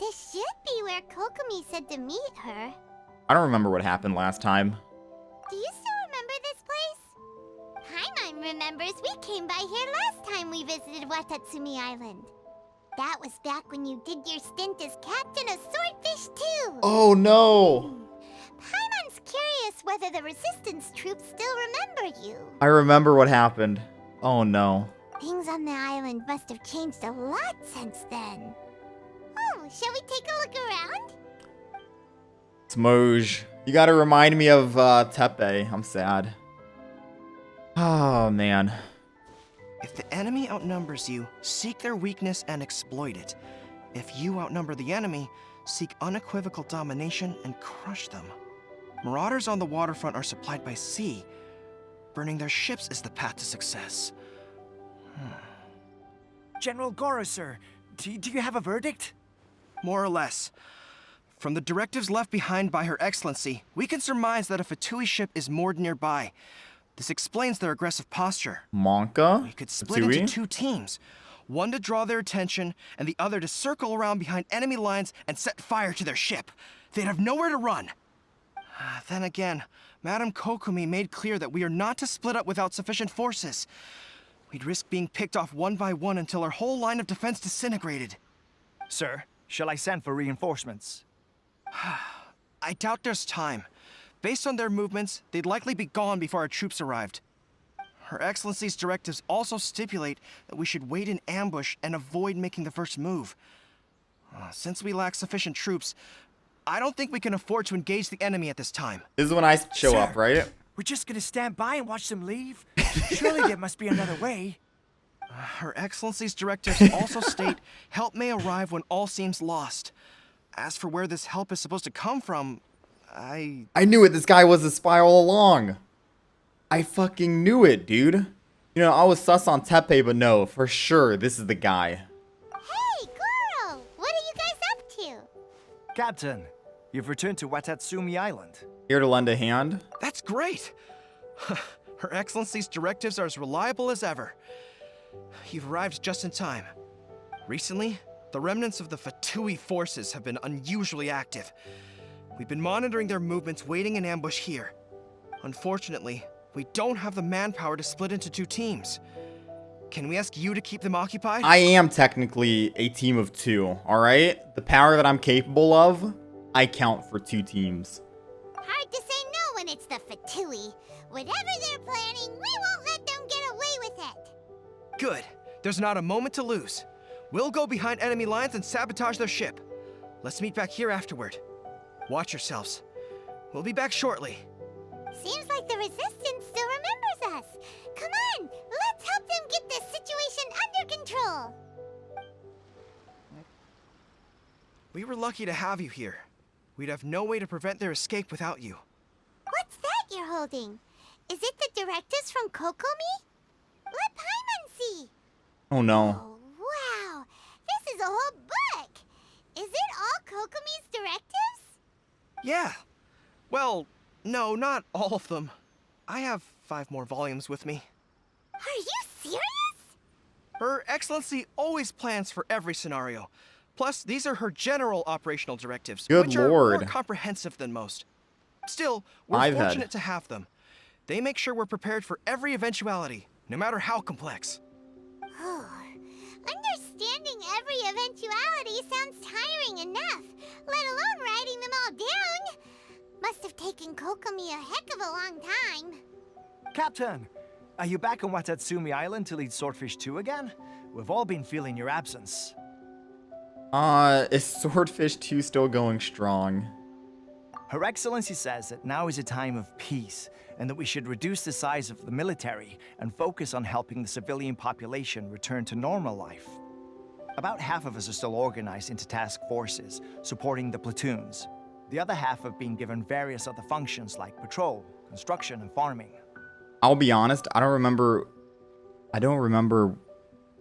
This should be where Kokomi said to meet her. I don't remember what happened last time. Do you still remember this place? Paimon remembers we came by here last time we visited Watatsumi Island. That was back when you did your stint as captain of Swordfish 2. Oh no! Paimon's curious whether the resistance troops still remember you. I remember what happened. Oh no. Things on the island must have changed a lot since then. Oh, shall we take a look around? Smoj. You gotta remind me of Tepe. I'm sad. Oh man. If the enemy outnumbers you, seek their weakness and exploit it. If you outnumber the enemy, seek unequivocal domination and crush them. Marauders on the waterfront are supplied by sea. Burning their ships is the path to success. General Goro, sir, do you have a verdict? More or less. From the directives left behind by Her Excellency, we can surmise that a Fatui ship is moored nearby. This explains their aggressive posture. Monka? We could split Fatui? into two teams. One to draw their attention, and the other to circle around behind enemy lines and set fire to their ship. They'd have nowhere to run. Then again, Madame Kokomi made clear that we are not to split up without sufficient forces. We'd risk being picked off one by one until our whole line of defense disintegrated. Sir, shall I send for reinforcements? I doubt there's time. Based on their movements, they'd likely be gone before our troops arrived. Her Excellency's directives also stipulate that we should wait in ambush and avoid making the first move. Since we lack sufficient troops, I don't think we can afford to engage the enemy at this time. This is when I show Sir, up, right? We're just gonna stand by and watch them leave? Surely there must be another way. Her Excellency's directives also state help may arrive when all seems lost. As for where this help is supposed to come from, I knew it. This guy was a spy all along. I fucking knew it, dude. You know, I was sus on Tepe, but no, for sure, this is the guy. Hey, Goro! What are you guys up to? Captain, you've returned to Watatsumi Island. Here to lend a hand. That's great. Her Excellency's directives are as reliable as ever. You've arrived just in time. Recently, the remnants of the Fatui forces have been unusually active. We've been monitoring their movements, waiting in ambush here. Unfortunately, we don't have the manpower to split into two teams. Can we ask you to keep them occupied? I am technically a team of two, alright? The power that I'm capable of, I count for two teams. Hard to say no when it's the Fatui. Whatever they're planning, we won't let them get away with it. Good. There's not a moment to lose. We'll go behind enemy lines and sabotage their ship. Let's meet back here afterward. Watch yourselves. We'll be back shortly. Seems like the Resistance still remembers us. Come on, let's help them get this situation under control. We were lucky to have you here. We'd have no way to prevent their escape without you. What's that you're holding? Is it the directives from Kokomi? Let Paimon see. Oh no. Oh, wow. This is a whole book. Is it all Kokomi's directives? Yeah. Well, no, not all of them. I have 5 more volumes with me. Are you serious? Her Excellency always plans for every scenario. Plus, these are her general operational directives, Good which are lord. more comprehensive than most. Still, we're I've had- fortunate to have them. They make sure we're prepared for every eventuality, no matter how complex. Oh, understanding every eventuality sounds tiring enough, let alone writing them all down. Must have taken Kokomi a heck of a long time. Captain, are you back on Watatsumi Island to lead Swordfish 2 again? We've all been feeling your absence. Is Swordfish 2 still going strong? Her Excellency says that now is a time of peace, and that we should reduce the size of the military and focus on helping the civilian population return to normal life. About half of us are still organized into task forces, supporting the platoons. The other half have been given various other functions like patrol, construction, and farming. I'll be honest, I don't remember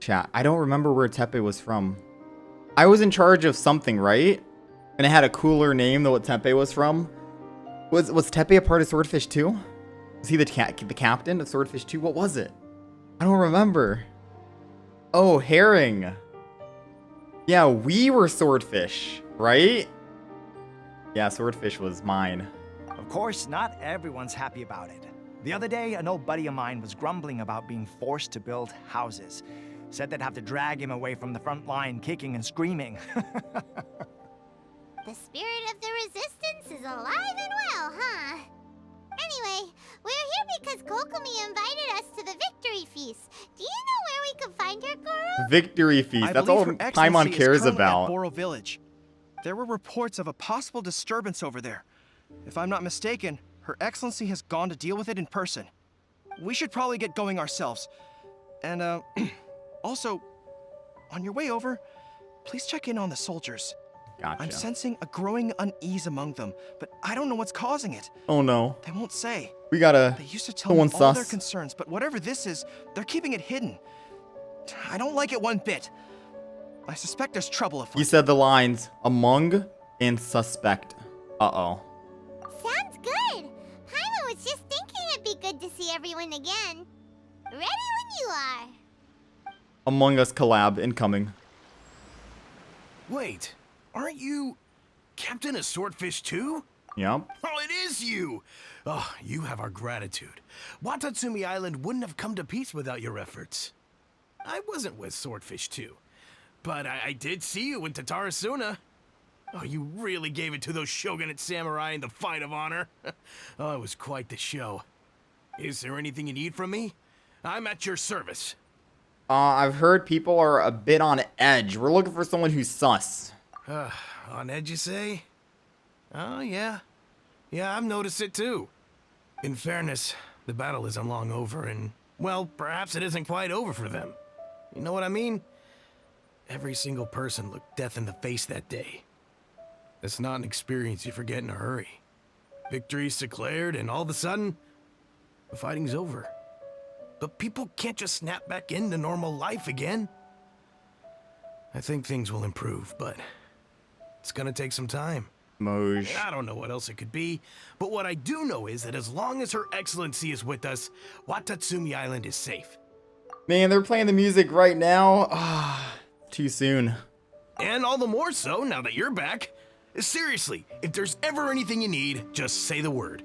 chat. I don't remember where Tepe was from. I was in charge of something, right? And it had a cooler name than what Tepe was from. Was Tepe a part of Swordfish 2? Was he the captain of Swordfish 2? What was it? I don't remember. Oh, Herring. Yeah, we were Swordfish. Right? Yeah, Swordfish was mine. Of course, not everyone's happy about it. The other day, an old buddy of mine was grumbling about being forced to build houses. Said they'd have to drag him away from the front line, kicking and screaming. The spirit of the resistance is alive and well, huh? Anyway, we're here because Kokomi invited us to the victory feast. Do you know where we can find her, Goro? Victory Feast. I That's believe all Her Paimon Excellency is cares currently about. At Boro Village. There were reports of a possible disturbance over there. If I'm not mistaken, Her Excellency has gone to deal with it in person. We should probably get going ourselves. And, also, on your way over, please check in on the soldiers. Gotcha. I'm sensing a growing unease among them, but I don't know what's causing it. Oh no. They won't say. We gotta. They used to tell me Someone all their sus. concerns, but whatever this is, they're keeping it hidden. I don't like it one bit. I suspect there's trouble afoot. You said the lines among and suspect. Uh-oh. Sounds good. Paimon was just thinking it'd be good to see everyone again. Ready when you are. Among Us collab incoming. Wait, aren't you Captain of Swordfish too? Yep. Oh, it is you! Oh, you have our gratitude. Watatsumi Island wouldn't have come to peace without your efforts. I wasn't with Swordfish 2, but I did see you in Tatarasuna. Oh, you really gave it to those shogunate samurai in the fight of honor. Oh, it was quite the show. Is there anything you need from me? I'm at your service. I've heard people are a bit on edge. We're looking for someone who's sus. On edge, you say? Oh, yeah. Yeah, I've noticed it too. In fairness, the battle isn't long over, and, well, perhaps it isn't quite over for them. You know what I mean? Every single person looked death in the face that day. It's not an experience you forget in a hurry. Victory's declared, and all of a sudden, the fighting's over. But people can't just snap back into normal life again. I think things will improve, but it's gonna take some time. Moj. I don't know what else it could be, but what I do know is that as long as Her Excellency is with us, Watatsumi Island is safe. Man, they're playing the music right now. Ah, too soon. And all the more so now that you're back. Seriously, if there's ever anything you need, just say the word.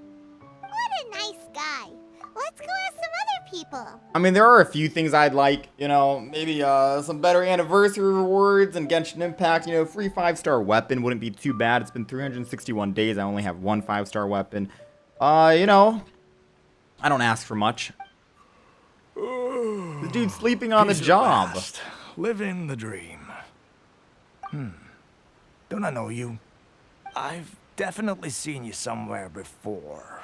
What a nice guy. Let's go ask some other people. I mean, there are a few things I'd like, you know, maybe some better anniversary rewards and Genshin Impact, you know, free 5-star weapon wouldn't be too bad. It's been 361 days. I only have one 5-star weapon. You know, I don't ask for much. The dude's sleeping on the Peace at job. last. Living the dream. Don't I know you? I've definitely seen you somewhere before.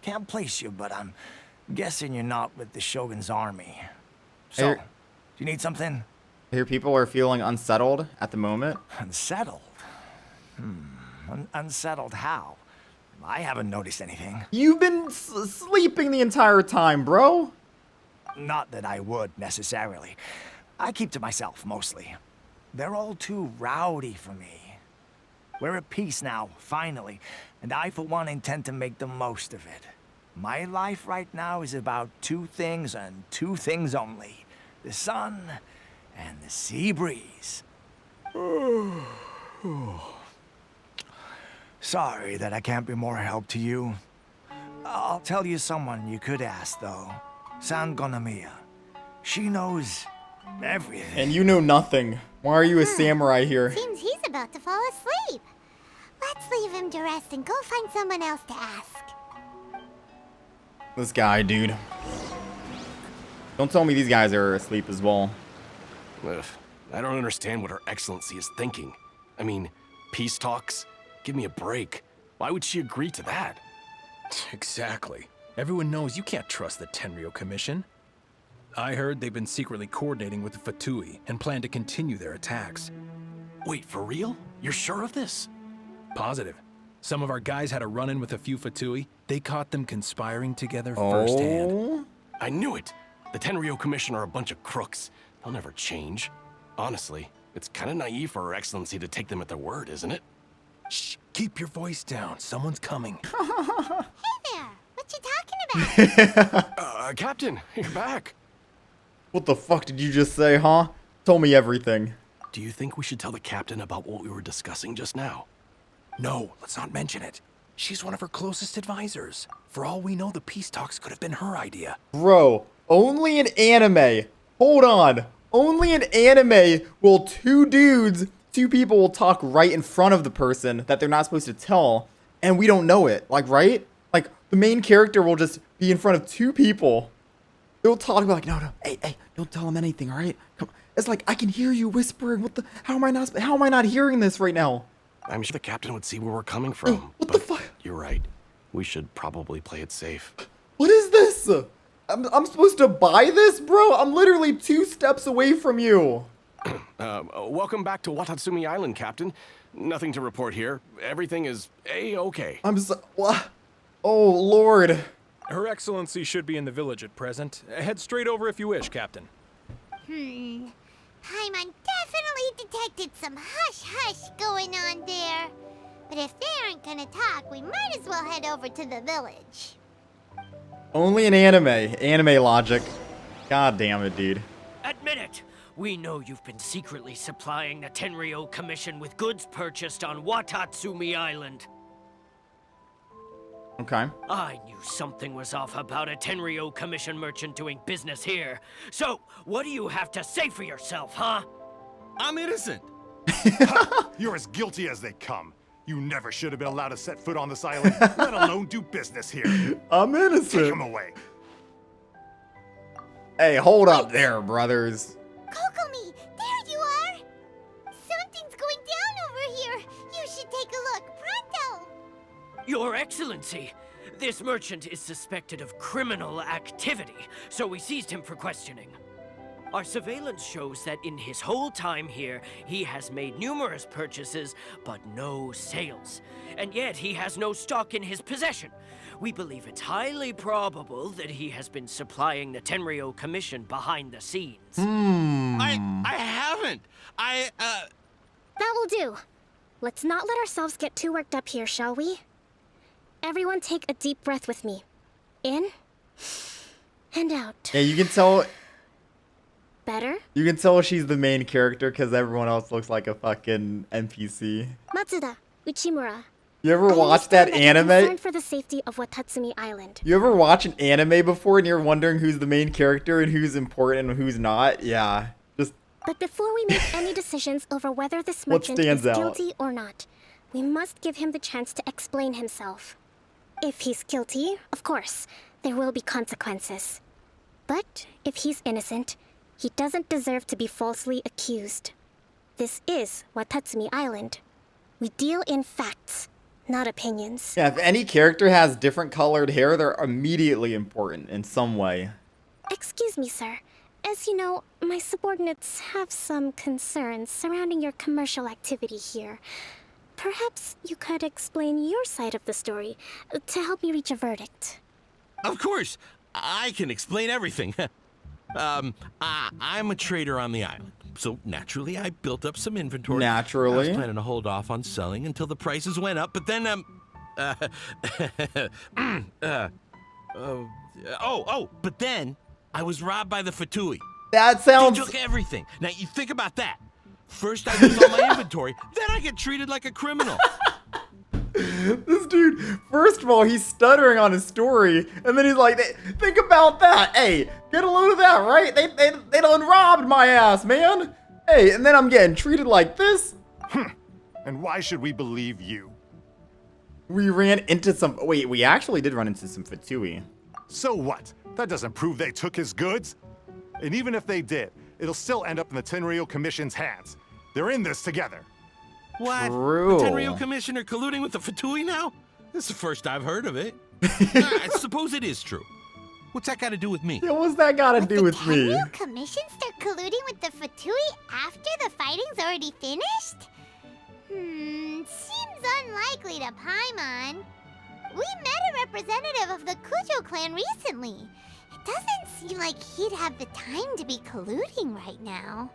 Can't place you, but I'm guessing you're not with the Shogun's army. So, Hey. do you need something? I hear people are feeling unsettled at the moment. Unsettled? Unsettled how? I haven't noticed anything. You've been sleeping the entire time, bro. Not that I would, necessarily. I keep to myself, mostly. They're all too rowdy for me. We're at peace now, finally, and I, for one, intend to make the most of it. My life right now is about two things and two things only. The sun and the sea breeze. Sorry that I can't be more help to you. I'll tell you someone you could ask, though. Sangonomiya. She knows everything. And you know nothing. Why are you a samurai here? Seems he's about to fall asleep. Let's leave him to rest and go find someone else to ask. This guy, dude. Don't tell me these guys are asleep as well. Ugh, I don't understand what Her Excellency is thinking. I mean, peace talks? Give me a break. Why would she agree to that? Exactly. Everyone knows you can't trust the Tenryo Commission. I heard they've been secretly coordinating with the Fatui and plan to continue their attacks. Wait, for real? You're sure of this? Positive. Some of our guys had a run-in with a few Fatui. They caught them conspiring together firsthand. Oh, I knew it! The Tenryo Commission are a bunch of crooks. They'll never change. Honestly, it's kind of naive for Her Excellency to take them at their word, isn't it? Shh, keep your voice down. Someone's coming. Hey there, what you talking about? Captain, you're back. what the fuck did you just say, huh? Told me everything. Do you think we should tell the captain about what we were discussing just now? No, let's not mention it. She's one of her closest advisors. For all we know, the peace talks could have been her idea. Bro, only in anime. Hold on. Only in anime will two people will talk right in front of the person that they're not supposed to tell, and we don't know it. Like, right? Like, the main character will just be in front of two people. They'll talk about, like, no, hey, don't tell them anything, all right? Come on. It's like, I can hear you whispering. How am I not hearing this right now? I'm sure the captain would see where we're coming from. What the fuck? You're right. We should probably play it safe. What is this? I'm supposed to buy this, bro? I'm literally 2 steps away from you. Welcome back to Watatsumi Island, Captain. Nothing to report here. Everything is A-okay. What? Oh, Lord. Her Excellency should be in the village at present. Head straight over if you wish, Captain. Paimon definitely detected some hush-hush going on there. But if they aren't gonna talk, we might as well head over to the village. Only in anime. Anime logic. God damn it, dude. Admit it! We know you've been secretly supplying the Tenryou Commission with goods purchased on Watatsumi Island. Okay. I knew something was off about a Tenryou Commission merchant doing business here. So, what do you have to say for yourself, huh? I'm innocent. You're as guilty as they come. You never should have been allowed to set foot on this island, let alone do business here. I'm Take innocent. him away. Hey, hold up there, brothers. Kokomi, there you are! Something's going down over here. You should take a look, pronto! Your Excellency, this merchant is suspected of criminal activity, so we seized him for questioning. Our surveillance shows that in his whole time here, he has made numerous purchases, but no sales. And yet he has no stock in his possession. We believe it's highly probable that he has been supplying the Tenryou Commission behind the scenes. I haven't. That will do. Let's not let ourselves get too worked up here, shall we? Everyone take a deep breath with me. In and out. Yeah, you can tell. Better? You can tell she's the main character because everyone else looks like a fucking NPC. Matsuda, Uchimura. You ever watch understand that you're anime? concerned for the safety of Watatsumi Island. You ever watch an anime before and you're wondering who's the main character and who's important and who's not? Yeah. Just But before we make any decisions over whether this What merchant stands is out? guilty or not, we must give him the chance to explain himself. If he's guilty, of course, there will be consequences. But if he's innocent, he doesn't deserve to be falsely accused. This is Watatsumi Island. We deal in facts, not opinions. yeah, if any character has different colored hair, they're immediately important in some way. Excuse me, sir. As you know, my subordinates have some concerns surrounding your commercial activity here. Perhaps you could explain your side of the story to help me reach a verdict. Of course, I can explain everything. I'm a trader on the island, so naturally I built up some inventory. Naturally. I was planning to hold off on selling until the prices went up, but then, but then I was robbed by the Fatui. That They sounds. took everything. Now you think about that. First I lose all my inventory, then I get treated like a criminal. This dude, first of all, he's stuttering on his story, and then he's like, think about that. Hey, get a load of that, right? They done robbed my ass, man. Hey, and then I'm getting treated like this. And why should we believe you? We ran into some. Wait, we actually did run into some Fatui. So what? That doesn't prove they took his goods. And even if they did, it'll still end up in the Tenryou Commission's hands. They're in this together. What? True. The Tenryou Commissioner colluding with the Fatui now? This is the first I've heard of it. I suppose it is true. What's that got to do with me? Yeah, what's that got to do with the me? Tenryou Commission start colluding with the Fatui after the fighting's already finished? Seems unlikely to Paimon. We met a representative of the Kujo clan recently. It doesn't seem like he'd have the time to be colluding right now.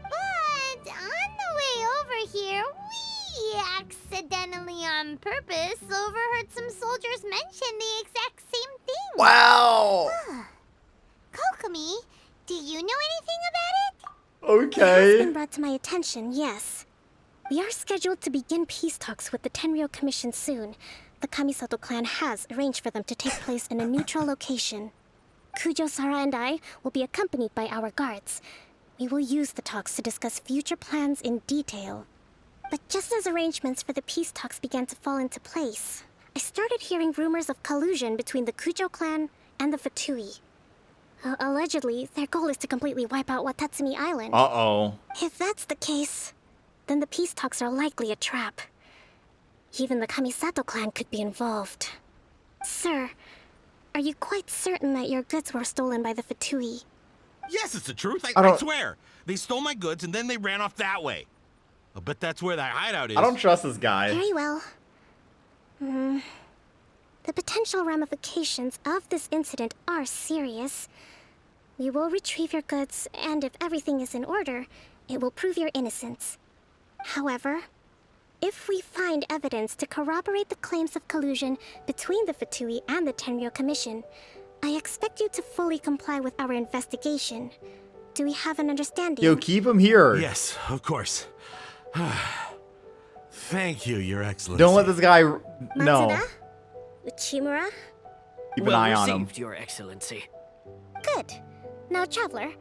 But on the way over here, we accidentally on purpose overheard some soldiers mention the exact same thing. Wow. Kokomi, do you know anything about it? It has Okay. been brought to my attention, yes. We are scheduled to begin peace talks with the Tenryou Commission soon. The Kamisato clan has arranged for them to take place in a neutral location. Kujo-Sara and I will be accompanied by our guards. We will use the talks to discuss future plans in detail. But just as arrangements for the peace talks began to fall into place, I started hearing rumors of collusion between the Kujo clan and the Fatui. Allegedly, their goal is to completely wipe out Watatsumi Island. Uh-oh. If that's the case, then the peace talks are likely a trap. Even the Kamisato clan could be involved. Sir, are you quite certain that your goods were stolen by the Fatui? Yes, it's the truth. I I don't- swear. They stole my goods and then they ran off that way. I bet that's where that hideout is. I don't trust this guy. Very well. The potential ramifications of this incident are serious. We will retrieve your goods, and if everything is in order, it will prove your innocence. However, if we find evidence to corroborate the claims of collusion between the Fatui and the Tenryou Commission, I expect you to fully comply with our investigation. Do we have an understanding? Yo, keep him here. Yes, of course. Thank you, Your Excellency. Don't let this guy know. Matsuda? Uchimura? Keep an Well eye on him. received, Your Excellency. Good. Now, Traveler,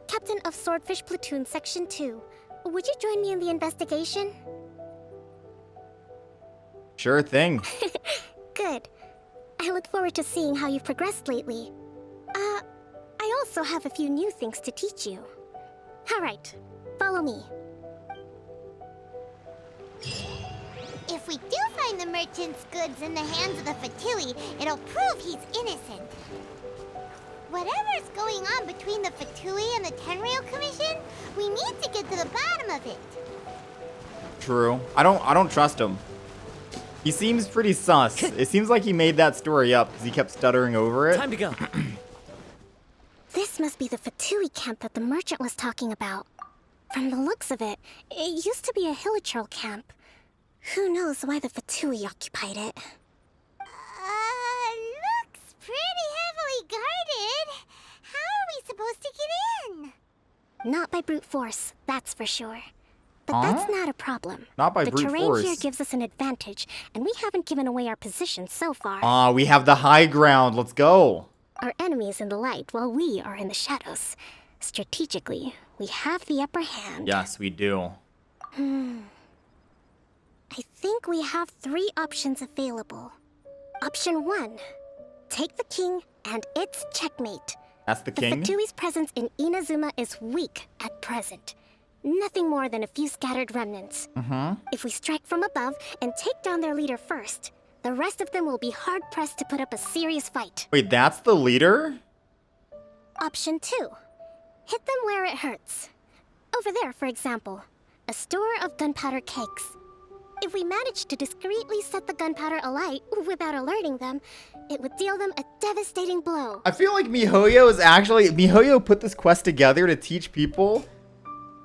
Captain of Swordfish Platoon Section 2, would you join me in the investigation? Sure thing. Good. I look forward to seeing how you've progressed lately. I also have a few new things to teach you. Alright, follow me. If we do find the merchant's goods in the hands of the Fatui, it'll prove he's innocent. Whatever's going on between the Fatui and the Tenryou Commission, we need to get to the bottom of it. True. I don't trust him. He seems pretty sus. It seems like he made that story up because he kept stuttering over it. Time to go. This must be the Fatui camp that the merchant was talking about. From the looks of it, it used to be a Hilichurl camp. Who knows why the Fatui occupied it? Looks pretty heavily guarded. How are we supposed to get in? Not by brute force, that's for sure. But that's not a problem. Not by the brute terrain force. here gives us an advantage, and we haven't given away our position so far. Ah, we have the high ground. Let's go. Our enemy is in the light, while we are in the shadows. Strategically, we have the upper hand. Yes, we do. I think we have 3 options available. Option 1. Take the king, and it's checkmate. That's the The king. Fatui's presence in Inazuma is weak at present. Nothing more than a few scattered remnants. If we strike from above and take down their leader first, the rest of them will be hard-pressed to put up a serious fight. Wait, that's the leader? Option 2. Hit them where it hurts. Over there, for example. A store of gunpowder cakes. If we manage to discreetly set the gunpowder alight without alerting them, it would deal them a devastating blow. I feel like miHoYo put this quest together to teach people.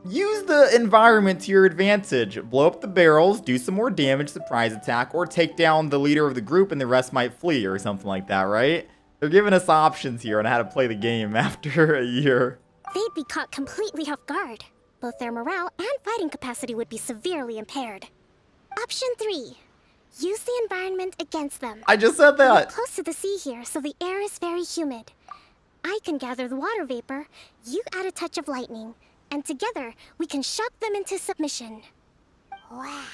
Use the environment to your advantage. Blow up the barrels, do some more damage, surprise attack, or take down the leader of the group and the rest might flee or something like that, right? They're giving us options here on how to play the game after a year. They'd be caught completely off guard. Both their morale and fighting capacity would be severely impaired. Option 3. Use the environment against them. I just said We're that. close to the sea here, so the air is very humid. I can gather the water vapor, you add a touch of lightning, and together we can shock them into submission. Wow,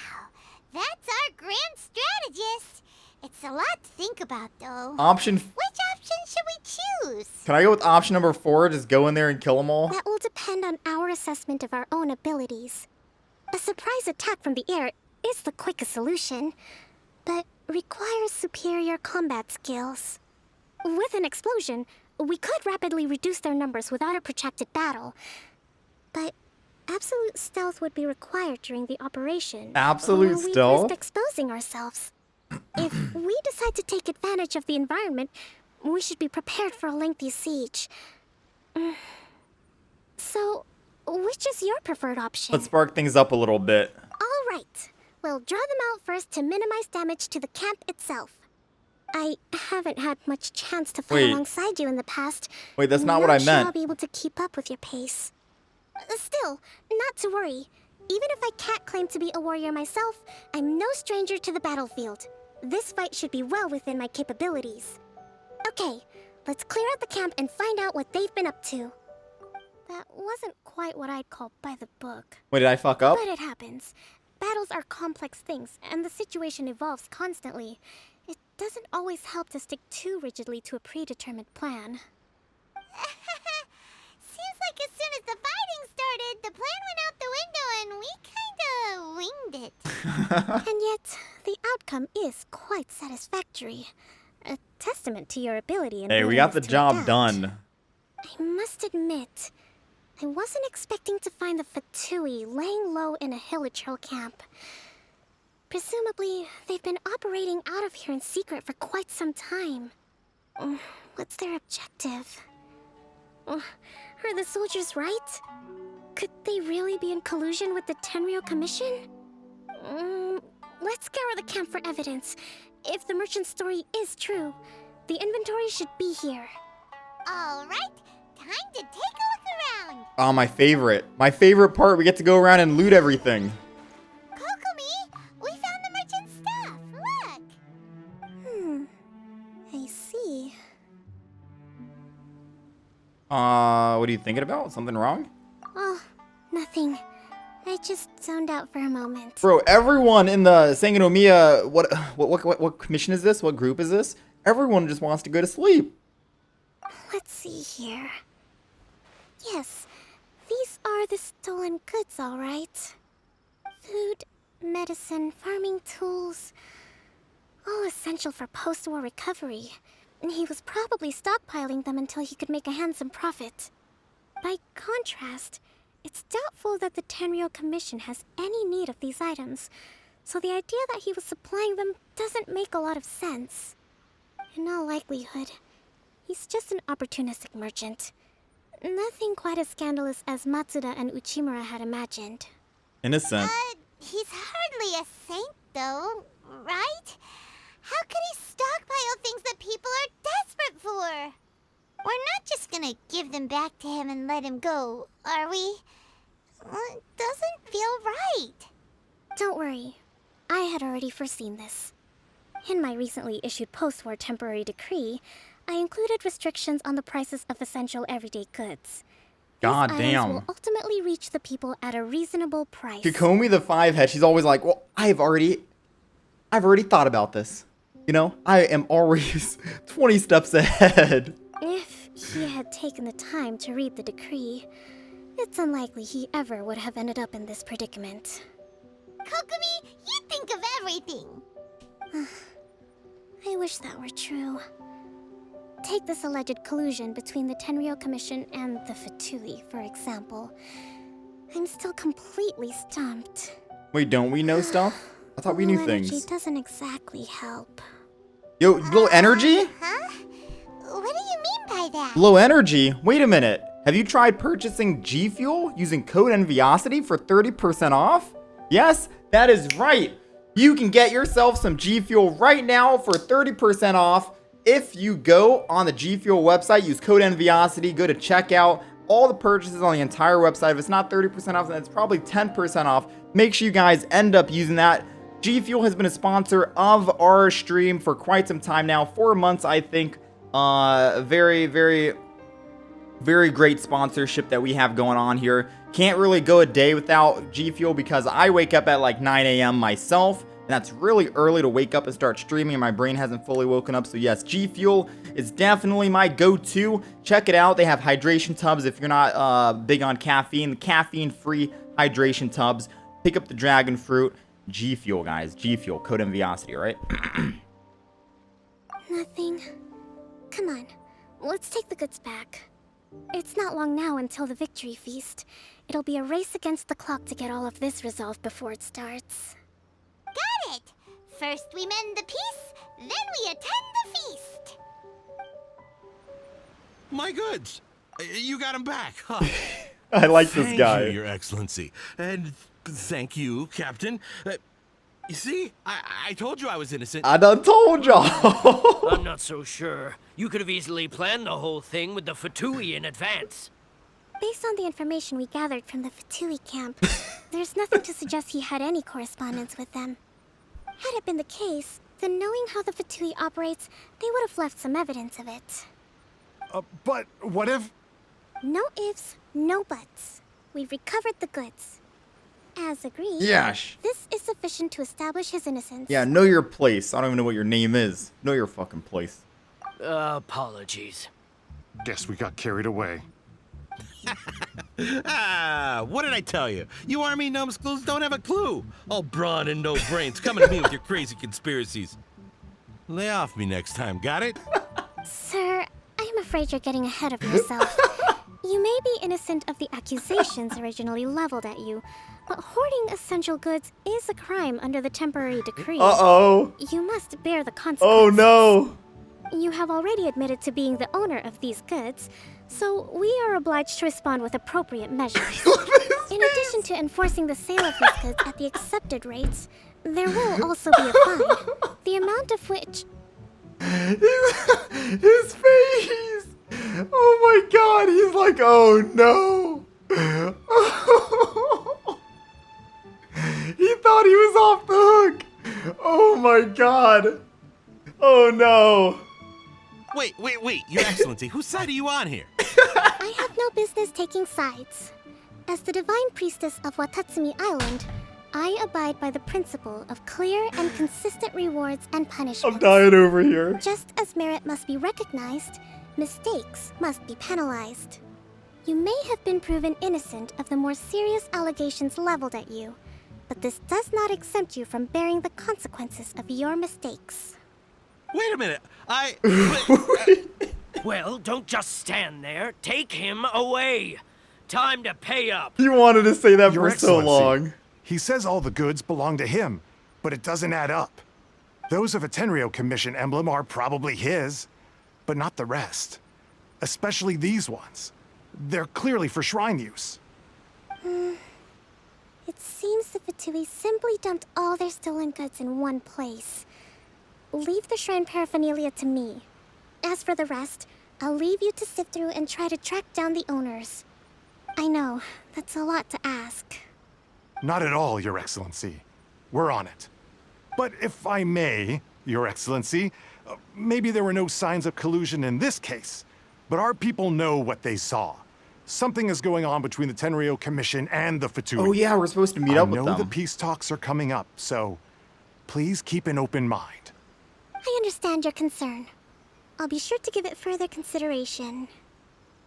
that's our grand strategist. It's a lot to think about, though. Option. Which option should we choose? Can I go with option number 4? Just go in there and kill them all? That will depend on our assessment of our own abilities. A surprise attack from the air is the quickest solution, but requires superior combat skills. With an explosion, we could rapidly reduce their numbers without a protracted battle, but absolute stealth would be required during the operation. Absolute or we'd stealth? risk exposing ourselves. If we decide to take advantage of the environment, we should be prepared for a lengthy siege. So, which is your preferred option? Let's spark things up a little bit. All right. We'll draw them out first to minimize damage to the camp itself. I haven't had much chance to fight Wait. alongside you in the past. Wait, that's not what I Sure meant. I'll be able to keep up with your pace. Still, not to worry. Even if I can't claim to be a warrior myself, I'm no stranger to the battlefield. This fight should be well within my capabilities. Okay, let's clear out the camp and find out what they've been up to. That wasn't quite what I'd call by the book. Wait, did I fuck up? But it happens. Battles are complex things, and the situation evolves constantly. It doesn't always help to stick too rigidly to a predetermined plan. Seems like as soon as the fighting started, the plan went out the window and we kinda winged it. And yet, the outcome is quite satisfactory. A testament to your ability and Hey, we got the willingness to job adapt. done. I must admit, I wasn't expecting to find the Fatui laying low in a Hilichurl camp. Presumably, they've been operating out of here in secret for quite some time. What's their objective? Are the soldiers right? Could they really be in collusion with the Tenryou Commission? Let's scour the camp for evidence. If the merchant's story is true, the inventory should be here. Alright, time to take a look around. Oh, my favorite. My favorite part. We get to go around and loot everything. Kokomi, we found the merchant's stuff. Look. I see. What are you thinking about? Something wrong? Oh, nothing. I just zoned out for a moment. Bro, everyone in the Sangonomiya, what commission is this? What group is this? Everyone just wants to go to sleep. Let's see here. Yes, these are the stolen goods, all right. Food, medicine, farming tools. All essential for post-war recovery. He was probably stockpiling them until he could make a handsome profit. By contrast, it's doubtful that the Tenryou Commission has any need of these items, so the idea that he was supplying them doesn't make a lot of sense. In all likelihood, he's just an opportunistic merchant. Nothing quite as scandalous as Matsuda and Uchimura had imagined. Innocent. He's hardly a saint, though, right? How could he stockpile things that people are desperate for? We're not just gonna give them back to him and let him go, are we? It doesn't feel right. Don't worry. I had already foreseen this. In my recently issued post-war temporary decree, I included restrictions on the prices of essential everyday goods. God These items damn. will ultimately reach the people at a reasonable price. Kokomi the five head, she's always like, well, I've already thought about this. You know, I am always 20 steps ahead. If he had taken the time to read the decree, it's unlikely he ever would have ended up in this predicament. Kokomi, you think of everything. I wish that were true. Take this alleged collusion between the Tenryou Commission and the Fatui, for example. I'm still completely stumped. Wait, don't we know stuff? I thought we knew Low energy things. doesn't exactly help. Yo, low energy? Huh? What do you mean by that? Low energy? Wait a minute. Have you tried purchasing G Fuel using code Enviosity for 30% off? Yes, that is right. You can get yourself some G Fuel right now for 30% off. If you go on the G Fuel website, use code Enviosity, go to checkout. All the purchases on the entire website, if it's not 30% off, then it's probably 10% off. Make sure you guys end up using that. G Fuel has been a sponsor of our stream for quite some time now, 4 months, I think. Very, very, very great sponsorship that we have going on here. Can't really go a day without G Fuel because I wake up at like 9 a.m. myself, and that's really early to wake up and start streaming, and my brain hasn't fully woken up. So yes, G Fuel is definitely my go-to. Check it out. They have hydration tubs if you're not big on caffeine. The caffeine-free hydration tubs. Pick up the dragon fruit. G Fuel, guys. G Fuel. Code Enviosity, right? Nothing. Come on, let's take the goods back. It's not long now until the victory feast. It'll be a race against the clock to get all of this resolved before it starts. Got it. First we mend the peace, then we attend the feast. My goods. You got them back, huh? I like this Thank guy. you, Your Excellency. And thank you, Captain. You see, I told you I was innocent. I done told y'all. I'm not so sure. You could have easily planned the whole thing with the Fatui in advance. based on the information we gathered from the Fatui camp, there's nothing to suggest he had any correspondence with them. Had it been the case, then knowing how the Fatui operates, they would have left some evidence of it. But what if... No ifs, no buts. We've recovered the goods. As agreed, Yash. this is sufficient to establish his innocence. Yeah, know your place. I don't even know what your name is. Know your fucking place. Apologies. Guess we got carried away. What did I tell you? You army numbskulls don't have a clue. All brawn and no brains coming to me with your crazy conspiracies. Lay off me next time, got it? Sir, I'm afraid you're getting ahead of yourself. You may be innocent of the accusations originally leveled at you, but hoarding essential goods is a crime under the temporary decree. Uh-oh. You must bear the Oh consequences. no. You have already admitted to being the owner of these goods, so we are obliged to respond with appropriate measures. In addition to enforcing the sale of these goods at the accepted rates, there will also be a fine, the amount of which... His face. Oh my god. He's like, oh no. He thought he was off the hook. Oh my god. Oh no. Wait, Your Excellency, whose side are you on here? I have no business taking sides. As the divine priestess of Watatsumi Island, I abide by the principle of clear and consistent rewards and punishments. I'm dying over here. Just as merit must be recognized, mistakes must be penalized. You may have been proven innocent of the more serious allegations leveled at you, but this does not exempt you from bearing the consequences of your mistakes. Wait a minute, Well, don't just stand there. Take him away. Time to pay up. You wanted to say that Your for so Excellency, long. He says all the goods belong to him, but it doesn't add up. Those of a Tenryou Commission emblem are probably his, but not the rest. Especially these ones. They're clearly for shrine use. It seems the Fatui simply dumped all their stolen goods in one place. Leave the shrine paraphernalia to me. As for the rest, I'll leave you to sift through and try to track down the owners. I know, that's a lot to ask. Not at all, Your Excellency. We're on it. But if I may, Your Excellency, maybe there were no signs of collusion in this case, but our people know what they saw. Something is going on between the Tenryou Commission and the Fatui. Oh yeah, we're supposed to meet up with them. I know the peace talks are coming up, so please keep an open mind. I understand your concern. I'll be sure to give it further consideration.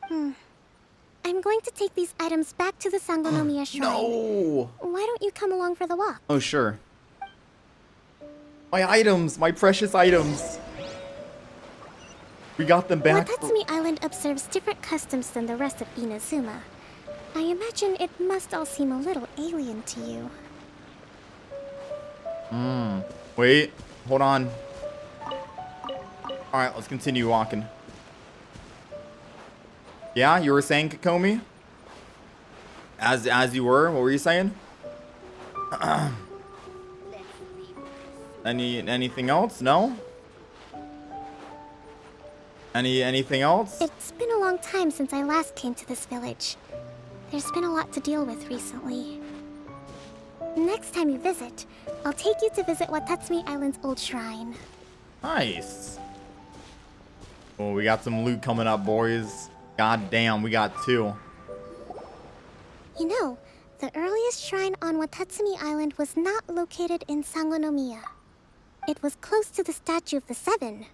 I'm going to take these items back to the Sangonomiya Shrine. No. Why don't you come along for the walk? Oh sure. My items, my precious items. We got them back. Watatsumi Island observes different customs than the rest of Inazuma. I imagine it must all seem a little alien to you. Wait, hold on. Alright, let's continue walking. Yeah, you were saying, Kokomi? As you were, what were you saying? Anything else? No? Anything else? It's been a long time since I last came to this village. There's been a lot to deal with recently. Next time you visit, I'll take you to visit Watatsumi Island's old shrine. Nice. Oh, we got some loot coming up, boys. God damn, we got 2. You know, the earliest shrine on Watatsumi Island was not located in Sangonomiya. It was close to the Statue of the Seven.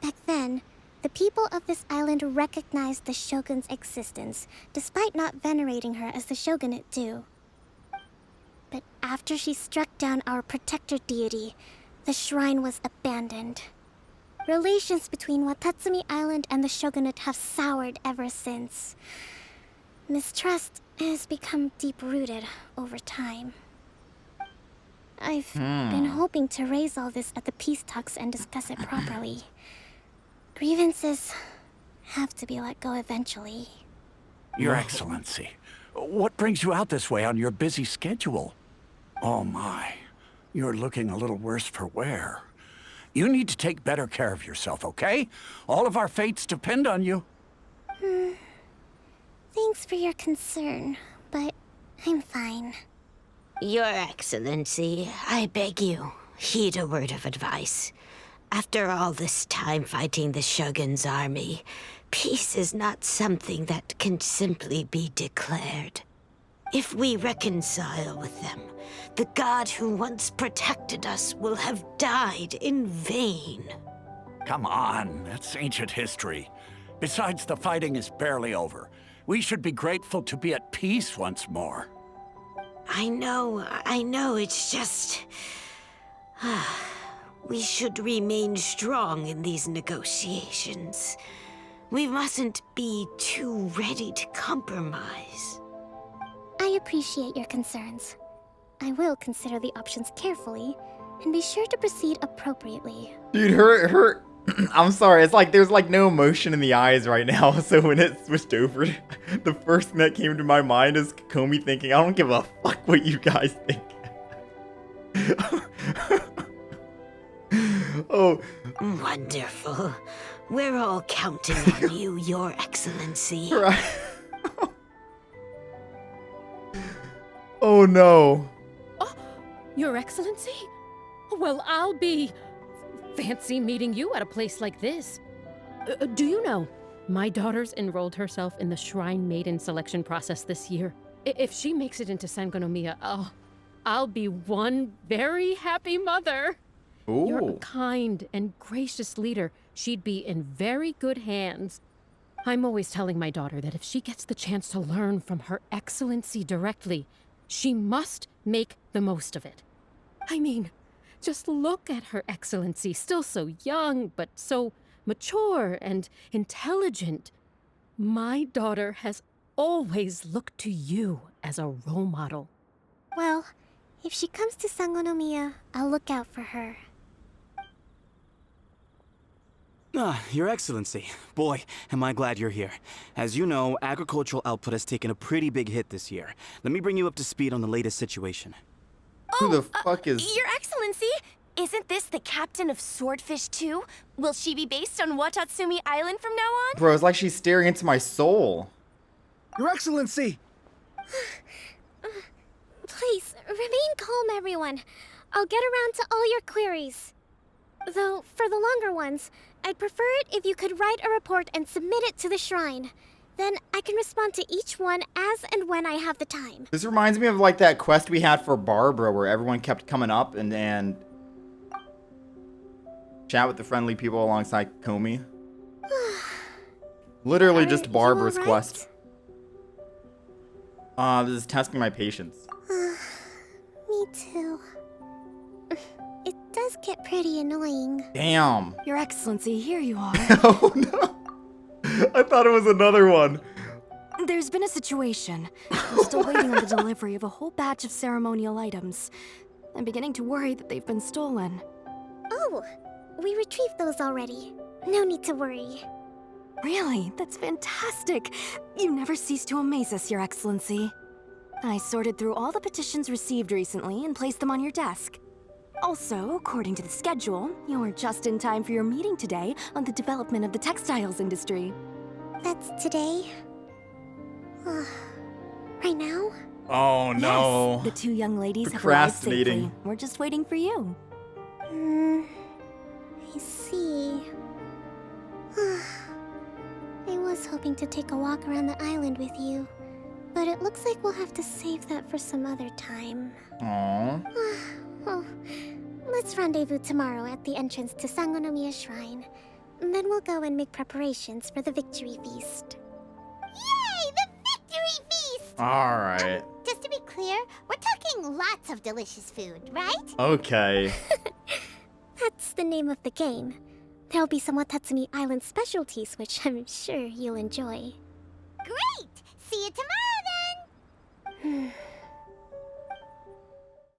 Back then, the people of this island recognized the shogun's existence, despite not venerating her as the shogunate do. But after she struck down our protector deity, the shrine was abandoned. Relations between Watatsumi Island and the shogunate have soured ever since. Mistrust has become deep-rooted over time. I've been hoping to raise all this at the peace talks and discuss it properly. Grievances have to be let go eventually. Your Excellency, what brings you out this way on your busy schedule? Oh my, you're looking a little worse for wear. You need to take better care of yourself, okay? All of our fates depend on you. Thanks for your concern, but I'm fine. Your Excellency, I beg you, heed a word of advice. After all this time fighting the Shogun's army, peace is not something that can simply be declared. If we reconcile with them, the god who once protected us will have died in vain. Come on, that's ancient history. Besides, the fighting is barely over. We should be grateful to be at peace once more. I know, it's just... We should remain strong in these negotiations. We mustn't be too ready to compromise. I appreciate your concerns. I will consider the options carefully, and be sure to proceed appropriately. Dude, her I'm sorry, it's like there's like no emotion in the eyes right now, so when it switched over, the first thing that came to my mind is Kokomi thinking, I don't give a fuck what you guys think. Oh. Wonderful. We're all counting on you, Your Excellency. Right. Oh no. Oh, Your Excellency? Well, I'll be... fancy meeting you at a place like this. Do you know, my daughter's enrolled herself in the Shrine Maiden selection process this year. If she makes it into Sangonomiya, I'll be one very happy mother. Ooh. You're a kind and gracious leader. She'd be in very good hands. I'm always telling my daughter that if she gets the chance to learn from Her Excellency directly, she must make the most of it. I mean, just look at Her Excellency, still so young, but so mature and intelligent. My daughter has always looked to you as a role model. Well, if she comes to Sangonomiya, I'll look out for her. Your Excellency. Boy, am I glad you're here. As you know, agricultural output has taken a pretty big hit this year. Let me bring you up to speed on the latest situation. Who the fuck is... Your Excellency, isn't this the captain of Swordfish 2? Will she be based on Watatsumi Island from now on? Bro, it's like she's staring into my soul. Your Excellency! Please, remain calm, everyone. I'll get around to all your queries. Though, for the longer ones, I'd prefer it if you could write a report and submit it to the shrine. Then I can respond to each one as and when I have the time. This reminds me of like that quest we had for Barbara where everyone kept coming up and chat with the friendly people alongside Kokomi. Literally just Barbara's quest. This is testing my patience. Me too. It does get pretty annoying. Damn. Your Excellency, here you are. Oh no. I thought it was another one. There's been a situation. We're still waiting on the delivery of a whole batch of ceremonial items. I'm beginning to worry that they've been stolen. Oh, we retrieved those already. No need to worry. Really? That's fantastic. You never cease to amaze us, Your Excellency. I sorted through all the petitions received recently and placed them on your desk. Also, according to the schedule, you're just in time for your meeting today on the development of the textiles industry. That's today? Right now? Oh no. Yes, the two young ladies have arrived safely. We're just waiting for you. I see. I was hoping to take a walk around the island with you, but it looks like we'll have to save that for some other time. Aww. Well, let's rendezvous tomorrow at the entrance to Sangonomiya Shrine. And then we'll go and make preparations for the victory feast. Yay! The victory feast! Alright. Just to be clear, we're talking lots of delicious food, right? Okay. That's the name of the game. There'll be some Watatsumi Island specialties, which I'm sure you'll enjoy. Great! See you tomorrow then!